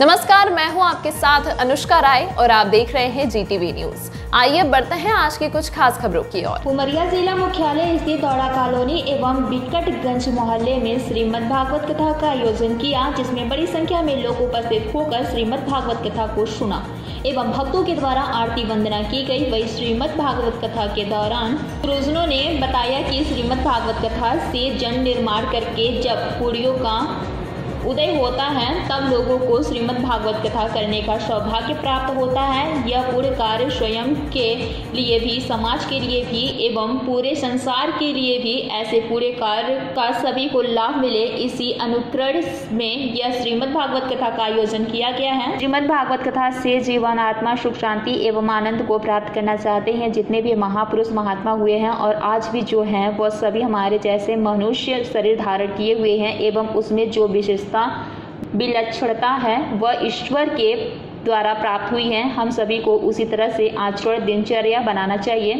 नमस्कार, मैं हूं आपके साथ अनुष्का राय और आप देख रहे हैं जीटीवी न्यूज। आइए बढ़ते हैं आज की कुछ खास खबरों की ओर। उमरिया जिला मुख्यालय स्थित दौड़ा कॉलोनी एवं बिकटगंज मोहल्ले में श्रीमद् भागवत कथा का आयोजन किया, जिसमें बड़ी संख्या में लोग उपस्थित होकर श्रीमद् भागवत कथा को सुना एवं भक्तों के द्वारा आरती वंदना की गई। वही श्रीमद् भागवत कथा के दौरान गुरुजनों ने बताया कि श्रीमद् भागवत कथा से जन निर्माण करके जब पुड़ियों का उदय होता है तब लोगों को श्रीमद् भागवत कथा करने का सौभाग्य प्राप्त होता है। यह पूरे कार्य स्वयं के लिए भी, समाज के लिए भी एवं पूरे संसार के लिए भी ऐसे पूरे कार्य का सभी को लाभ मिले, इसी अनुकरण में यह श्रीमद् भागवत कथा का आयोजन किया गया है। श्रीमद् भागवत कथा से जीवन आत्मा सुख शांति एवं आनंद को प्राप्त करना चाहते हैं जितने भी महापुरुष महात्मा हुए हैं और आज भी जो हैं वह सभी हमारे जैसे मनुष्य शरीर धारण किए हुए हैं एवं उसमें जो विलक्षणता है वह ईश्वर के द्वारा प्राप्त हुई है। हम सभी को उसी तरह से आचरण दिनचर्या बनाना चाहिए।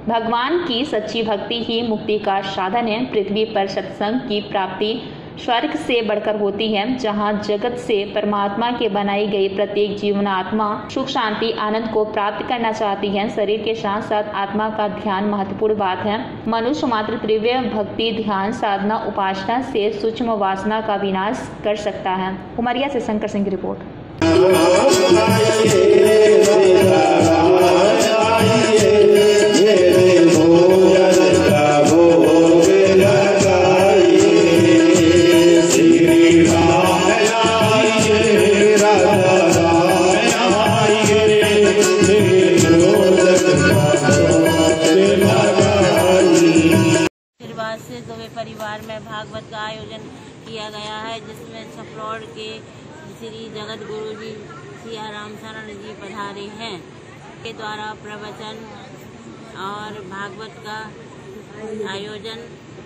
भगवान की सच्ची भक्ति ही मुक्ति का साधन है। पृथ्वी पर सत्संग की प्राप्ति स्वर्ग से बढ़कर होती है, जहां जगत से परमात्मा के बनाई गई प्रत्येक जीवनात्मा सुख शांति आनंद को प्राप्त करना चाहती है। शरीर के साथ साथ आत्मा का ध्यान महत्वपूर्ण बात है। मनुष्य मात्र तीव्र भक्ति ध्यान साधना उपासना से सूक्ष्म वासना का विनाश कर सकता है। उमरिया से शंकर सिंह की रिपोर्ट। से दोवे परिवार में भागवत का आयोजन किया गया है, जिसमें सफरौड़ के श्री जगत गुरु जी सियाराम शरण जी पधारे हैं के द्वारा प्रवचन और भागवत का आयोजन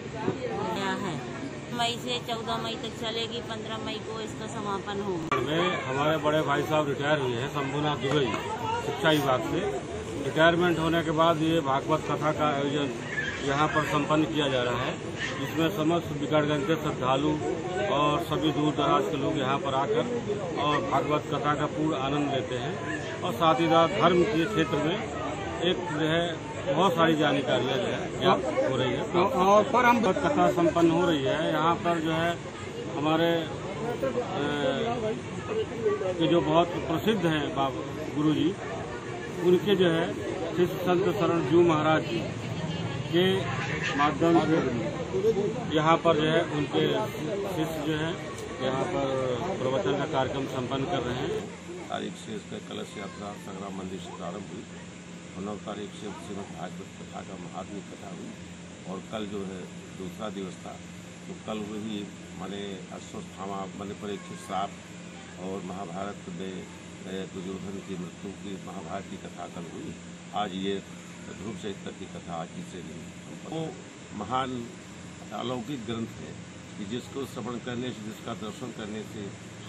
किया है। मई से 14 मई तक चलेगी, 15 मई को इसका समापन होगा। हमारे बड़े भाई साहब रिटायर हुए हैं शंभुनाथ दुबई शिक्षा विभाग से। रिटायरमेंट होने के बाद ये भागवत कथा का आयोजन यहाँ पर संपन्न किया जा रहा है, जिसमें समस्त बिकटगंज के श्रद्धालु और सभी दूर दराज के लोग यहाँ पर आकर और भागवत कथा का पूर्ण आनंद लेते हैं। और साथ ही साथ धर्म के क्षेत्र में एक जो है बहुत सारी जानकारियाँ जो है ज्ञात हो रही है और भागवत कथा संपन्न हो रही है। यहाँ पर जो है हमारे के जो बहुत प्रसिद्ध हैं गुरु जी, उनके जो है शिष्य संत शरण जीव महाराज जी के माध्यम से यहाँ पर जो है उनके शिष्य जो है यहाँ पर प्रवचन का कार्यक्रम संपन्न कर रहे हैं। तारीख से इसका कलश यात्रा संग्राम मंदिर से प्रारंभ हुई और 9 तारीख से श्रीमद् भागवत कथा का महात्म्य कथा हुई और कल जो है दूसरा दिवस था। तो कल वही माने अश्वत्थामा माने परीक्षित श्राप और महाभारत में दुर्योधन की मृत्यु की महाभारत की कथा कल हुई। आज ये ध्रुव चरित्र की कथा आज से वो महान अलौकिक ग्रंथ है कि जिसको श्रवण करने से, जिसका दर्शन करने से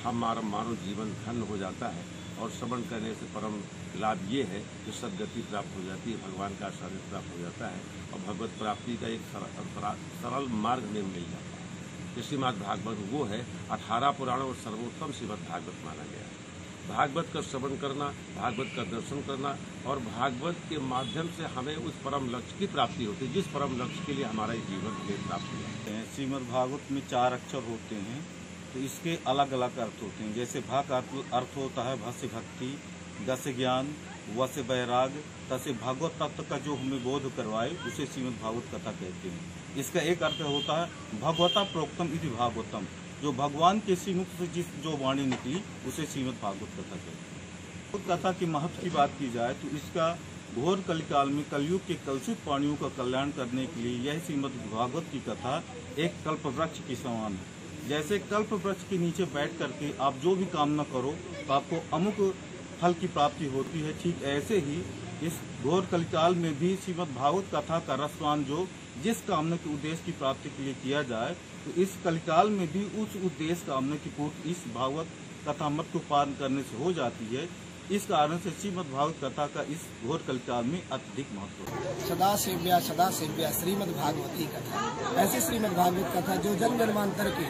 हमारा मानव जीवन धन्य हो जाता है और श्रवण करने से परम लाभ ये है कि सद्गति प्राप्त हो जाती है, भगवान का सानिध्य प्राप्त हो जाता है और भगवत प्राप्ति का एक सरल मार्ग में मिल जाता है। श्रीमद् भागवत वो है 18 पुराणों और सर्वोत्तम श्रीमद् भागवत माना गया है। भागवत का श्रवण करना, भागवत का दर्शन करना और भागवत के माध्यम से हमें उस परम लक्ष्य की प्राप्ति होती है जिस परम लक्ष्य के लिए हमारा जीवन में प्राप्त होता है। श्रीमद् भागवत में 4 अक्षर होते हैं, तो इसके अलग अलग अर्थ होते हैं। जैसे भक अर्थ होता है भस्य भक्ति, दस ज्ञान, वस वैराग, तसे भागवत तत्व का जो हमें बोध करवाए उसे श्रीमद् भागवत कथा कहते हैं। इसका एक अर्थ होता है भगवता प्रोक्तम इति भागवतम, जो भगवान के श्रीमुख से जो वाणी निकली उसे श्रीमद् भागवत कथा कहते हैं। कथा के महत्व की बात की जाए तो इसका घोर कलिकाल में कलयुग के कलुषित प्राणियों का कल्याण करने के लिए यह श्रीमद् भागवत की कथा एक कल्प वृक्ष के समान है। जैसे कल्प वृक्ष के नीचे बैठ करके आप जो भी कामना करो तो आपको अमुक फल की प्राप्ति होती है, ठीक ऐसे ही इस घोर कलिकाल में भी श्रीमद् भागवत कथा का रसपान जो जिस कामना के उद्देश्य की प्राप्ति के लिए किया जाए तो इस कलिकाल में भी उस उद्देश्य कामना की पूर्ति इस भागवत कथा मत को पालन करने से हो जाती है। इस कारण से श्रीमद् भागवत कथा का इस घोर कलिकाल में अत्यधिक महत्व है। सदा सेव्या श्रीमद् भागवती कथा, ऐसी श्रीमद् भागवत कथा जो जन्म जन्मांतर के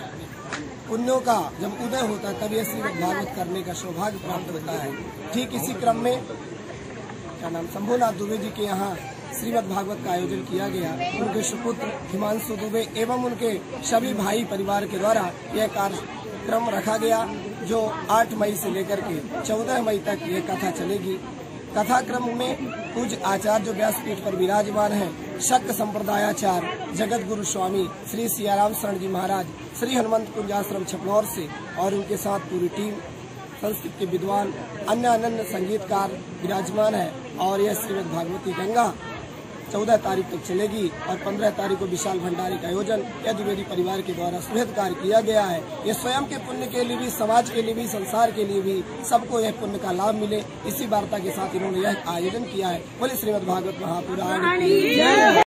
पुण्यों का जब उदय होता है तब यह श्रीमद् भागवत करने का सौभाग्य प्राप्त होता है। ठीक इसी क्रम में क्या नाम शंभुनाथ दुबे जी के यहाँ श्रीमद् भागवत का आयोजन किया गया। उनके सुपुत्र हिमांशु दुबे एवं उनके सभी भाई परिवार के द्वारा यह कार्यक्रम रखा गया, जो 8 मई से लेकर के 14 मई तक ये कथा चलेगी। कथा क्रम में पूज्य आचार्य जो व्यासपीठ पर विराजमान है, शक्त संप्रदायाचार्य जगत गुरु स्वामी श्री सियाराम शरण जी महाराज श्री हनुमंत कुंज आश्रम छपनौर से और उनके साथ पूरी टीम, संस्कृत के विद्वान, अन्य अनन्य संगीतकार विराजमान है। और यह श्रीमद् भागवती गंगा 14 तारीख तक चलेगी और 15 तारीख को विशाल भंडारे का आयोजन यह द्विवेदी परिवार के द्वारा सुहृद कार्य किया गया है। ये स्वयं के पुण्य के लिए भी, समाज के लिए भी, संसार के लिए भी सबको यह पुण्य का लाभ मिले, इसी वार्ता के साथ इन्होंने यह आयोजन किया है। बोले श्रीमद् भागवत महापुराण की जय।